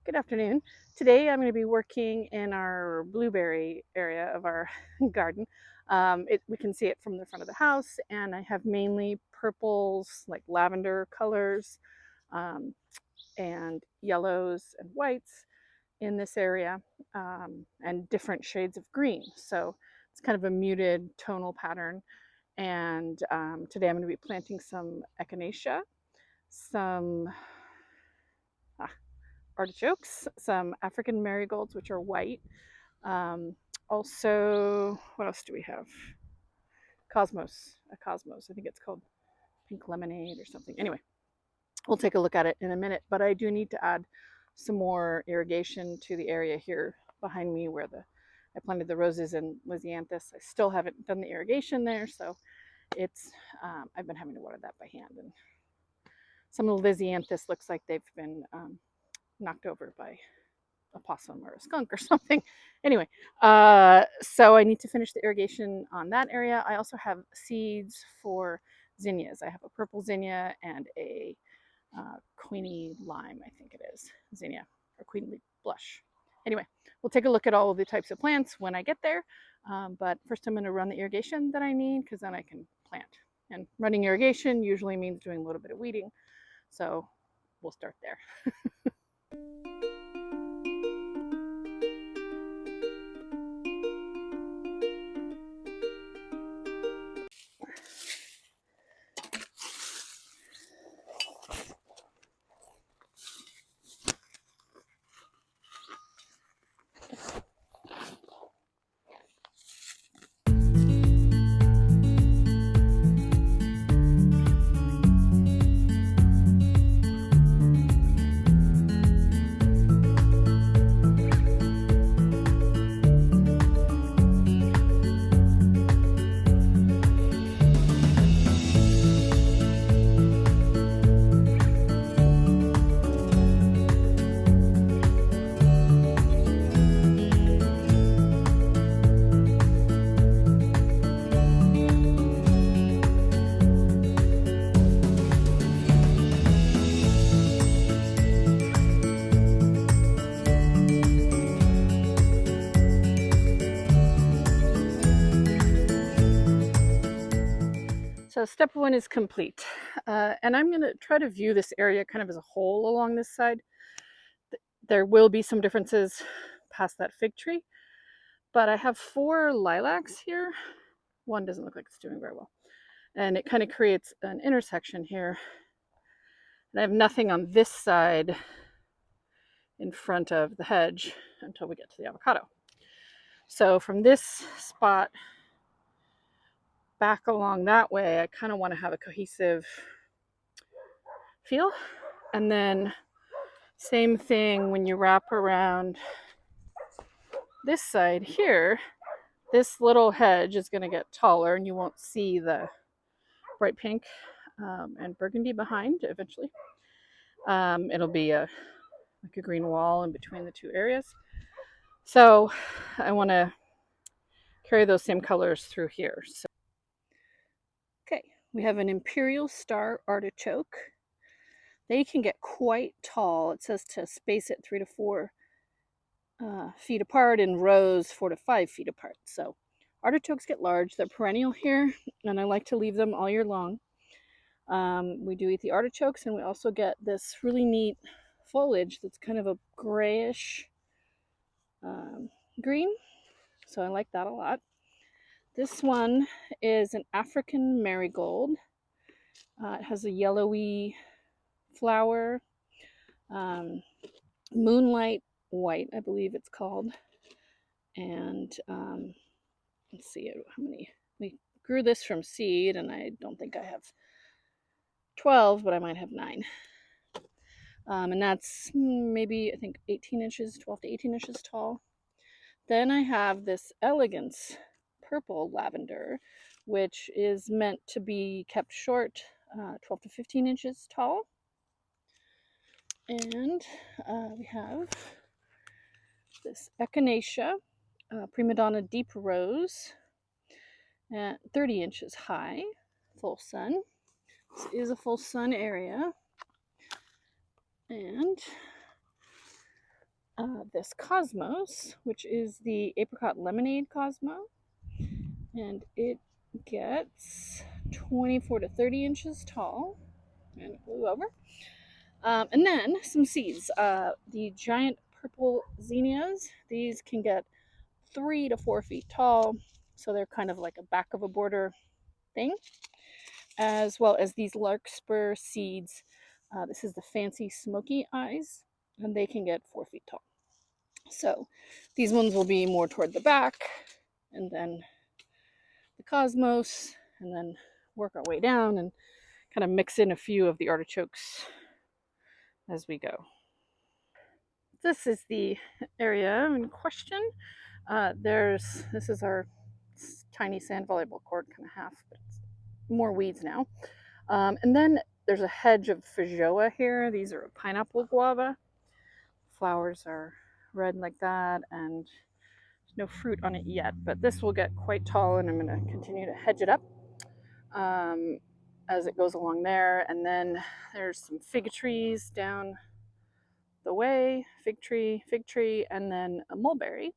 Good afternoon. Today I'm going to be working in our blueberry area of our garden. We can see it from the front of the house, and I have mainly purples, like lavender colors, um, and yellows and whites in this area, and different shades of green. So it's kind of a muted tonal pattern. And today I'm going to be planting some echinacea, some artichokes, some African marigolds, which are white. Um, Also, what else do we have? A cosmos. I think it's called pink lemonade or something. Anyway, we'll take a look at it in a minute, but I do need to add some more irrigation to the area here behind me where I planted the roses and lisianthus. I still haven't done the irrigation there, so it's I've been having to water that by hand. And some of the lisianthus looks like they've been knocked over by a possum or a skunk or something. Anyway, so I need to finish the irrigation on that area. I also have seeds for zinnias. I have a purple zinnia and a queeny lime, I think it is, zinnia, or queenly blush. Anyway, we'll take a look at all of the types of plants when I get there. But first I'm going to run the irrigation that I need, because then I can plant. And running irrigation usually means doing a little bit of weeding. So we'll start there. So step one is complete. And I'm going to try to view this area kind of as a whole along this side. There will be some differences past that fig tree, but I have 4 lilacs here. One doesn't look like it's doing very well. And it kind of creates an intersection here. And I have nothing on this side in front of the hedge until we get to the avocado. So from this spot back along that way, I kind of want to have a cohesive feel. And then same thing when you wrap around this side here, this little hedge is going to get taller and you won't see the bright pink and burgundy behind eventually. It'll be like a green wall in between the 2 areas. So I want to carry those same colors through here. So, okay, we have an imperial star artichoke. They can get quite tall. It says to space it 3 to 4 feet apart, in rows 4 to 5 feet apart. So artichokes get large. They're perennial here, and I like to leave them all year long. We do eat the artichokes, and we also get this really neat foliage that's kind of a grayish green. So I like that a lot. This one is an African marigold. It has a yellowy flower, moonlight white, I believe it's called. And let's see how many. We grew this from seed, and I don't think I have 12, but I might have 9. And that's maybe, I think, 18 inches, 12 to 18 inches tall. Then I have this elegance purple lavender, which is meant to be kept short, 12 to 15 inches tall. And we have this echinacea, prima donna deep rose, at 30 inches high, full sun. This is a full sun area. And this Cosmos, which is the apricot lemonade Cosmo, and it gets 24 to 30 inches tall, and it blew over. And then some seeds. The giant purple zinnias, these can get 3 to 4 feet tall, so they're kind of like a back of a border thing, as well as these larkspur seeds. This is the fancy smoky eyes, and they can get 4 feet tall. So these ones will be more toward the back, and then the Cosmos, and then work our way down and kind of mix in a few of the artichokes as we go. This is the area in question. This is our tiny sand volleyball court, kind of half, but it's more weeds now. And then there's a hedge of feijoa here. These are a pineapple guava. Flowers are red like that, and there's no fruit on it yet, but this will get quite tall, and I'm going to continue to hedge it up as it goes along there. And then there's some fig trees down the way, fig tree, and then a mulberry.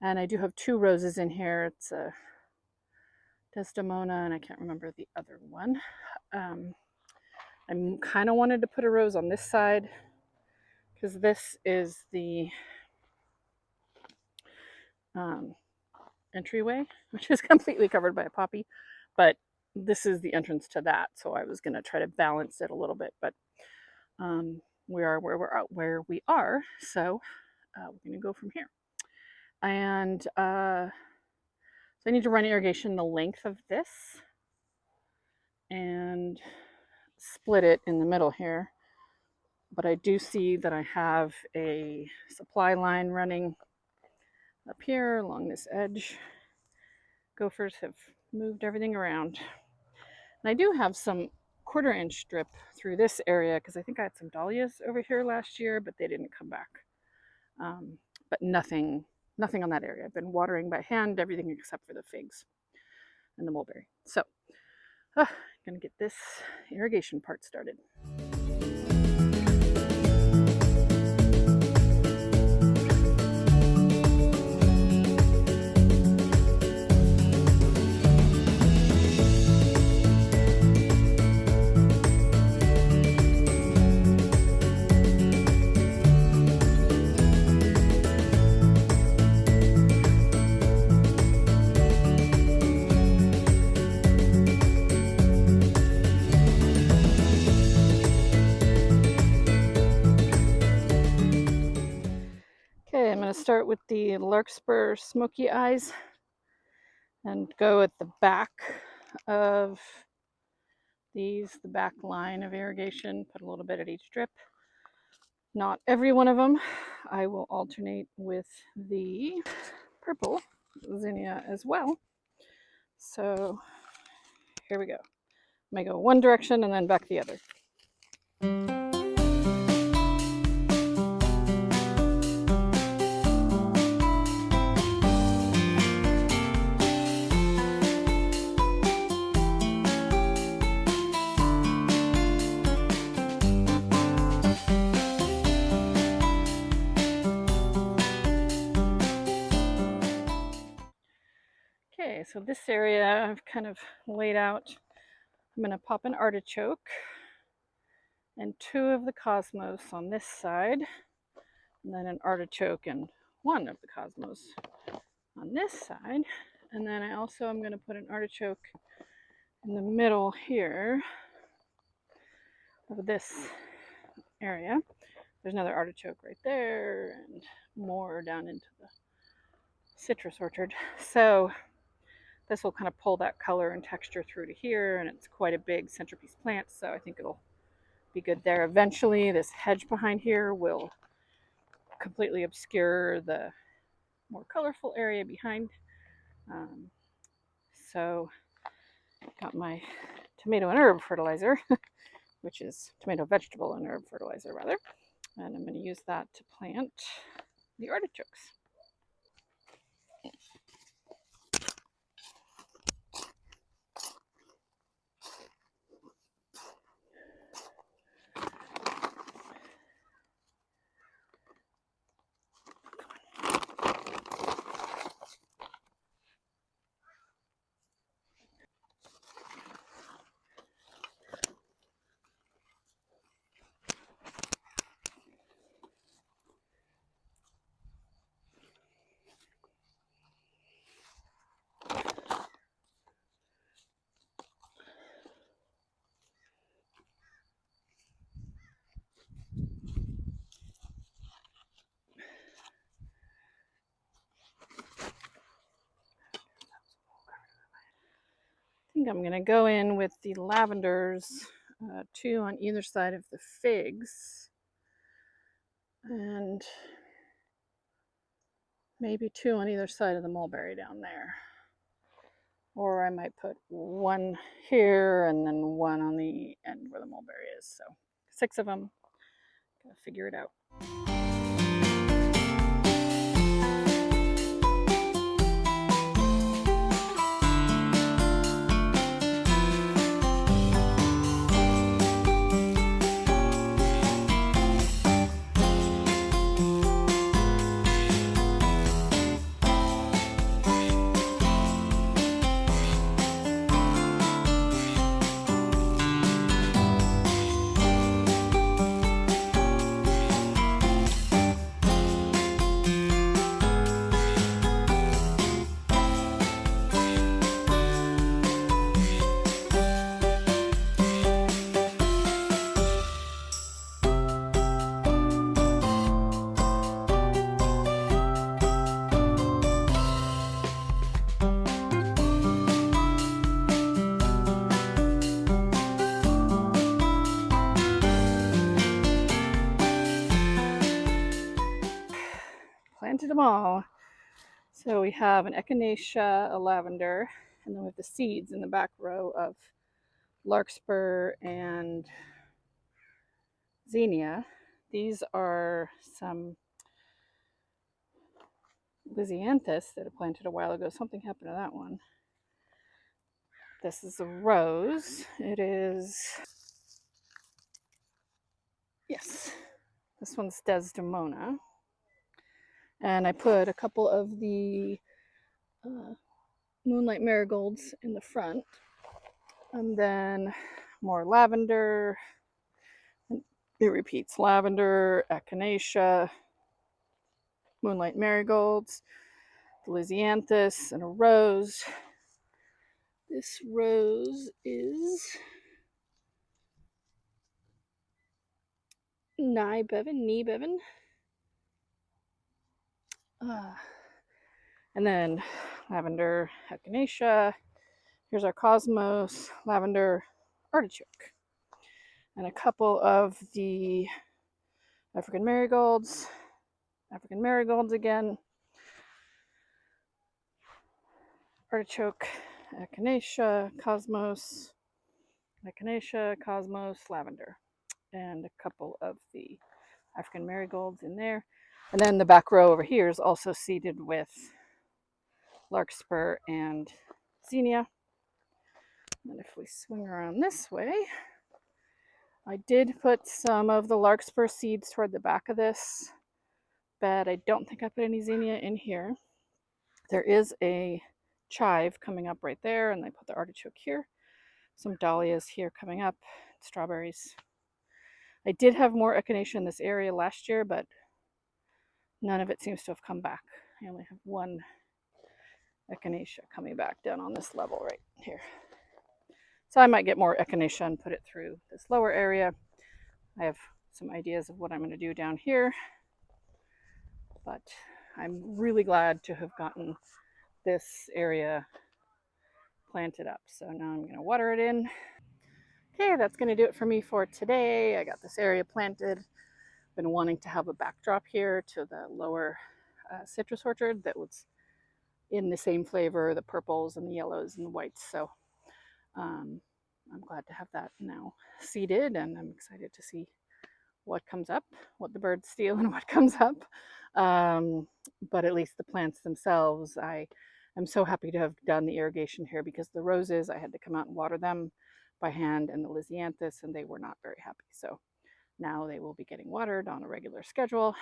And I do have 2 roses in here. It's a Desdemona, and I can't remember the other one. I kind of wanted to put a rose on this side because this is the entryway, which is completely covered by a poppy, but this is the entrance to that. So I was going to try to balance it a little bit, but we are where we are. So we're going to go from here. And so I need to run irrigation the length of this and split it in the middle here. But I do see that I have a supply line running up here along this edge. Gophers have moved everything around. And I do have some 1/4 inch strip through this area because I think I had some dahlias over here last year, but they didn't come back. But nothing on that area. I've been watering by hand, everything except for the figs and the mulberry. So I'm gonna get this irrigation part started. Okay, I'm going to start with the larkspur smoky eyes and go at the back of these, the back line of irrigation, put a little bit at each drip. Not every one of them. I will alternate with the purple zinnia as well. So here we go. I may go one direction and then back the other. Okay, so this area I've kind of laid out. I'm going to pop an artichoke and 2 of the Cosmos on this side, and then an artichoke and 1 of the Cosmos on this side. And then I also am going to put an artichoke in the middle here of this area. There's another artichoke right there, and more down into the citrus orchard. So this will kind of pull that color and texture through to here, and it's quite a big centerpiece plant, so I think it'll be good there. Eventually, this hedge behind here will completely obscure the more colorful area behind. So got my tomato and herb fertilizer, which is tomato vegetable and herb fertilizer rather, and I'm going to use that to plant the artichokes. think I'm going to go in with the lavenders, 2 on either side of the figs, and maybe 2 on either side of the mulberry down there. Or I might put 1 here and then 1 on the end where the mulberry is. So 6 of them. Gotta figure it out. Planted them all. So we have an echinacea, a lavender, and then we have the seeds in the back row of larkspur and zinnia. These are some lisianthus that I planted a while ago. Something happened to that one. This is a rose. It is, yes, this one's Desdemona. And I put a couple of the moonlight marigolds in the front. And then more lavender. It repeats: lavender, echinacea, moonlight marigolds, the lisianthus, and a rose. This rose is knee bevan. And then lavender, echinacea. Here's our cosmos, lavender, artichoke. And a couple of the African marigolds again. Artichoke, echinacea, cosmos, lavender. And a couple of the African marigolds in there. And then the back row over here is also seeded with larkspur and zinnia. And if we swing around this way, I did put some of the larkspur seeds toward the back of this bed. I don't think I put any zinnia in here. There is a chive coming up right there, and I put the artichoke here. Some dahlias here coming up, strawberries. I did have more echinacea in this area last year, but none of it seems to have come back. I only have 1 echinacea coming back down on this level right here. So I might get more echinacea and put it through this lower area. I have some ideas of what I'm going to do down here, but I'm really glad to have gotten this area planted up. So now I'm going to water it in. Okay, that's going to do it for me for today. I got this area planted. Been wanting to have a backdrop here to the lower citrus orchard that was in the same flavor, the purples and the yellows and the whites. So I'm glad to have that now seeded, and I'm excited to see what comes up, what the birds steal and what comes up. But at least the plants themselves, I am so happy to have done the irrigation here, because the roses, I had to come out and water them by hand, and the lisianthus, and they were not very happy. So now they will be getting watered on a regular schedule.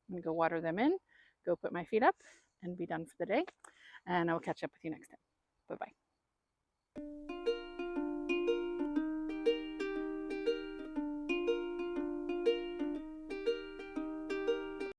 I'm going to go water them in, go put my feet up, and be done for the day. And I will catch up with you next time. Bye-bye.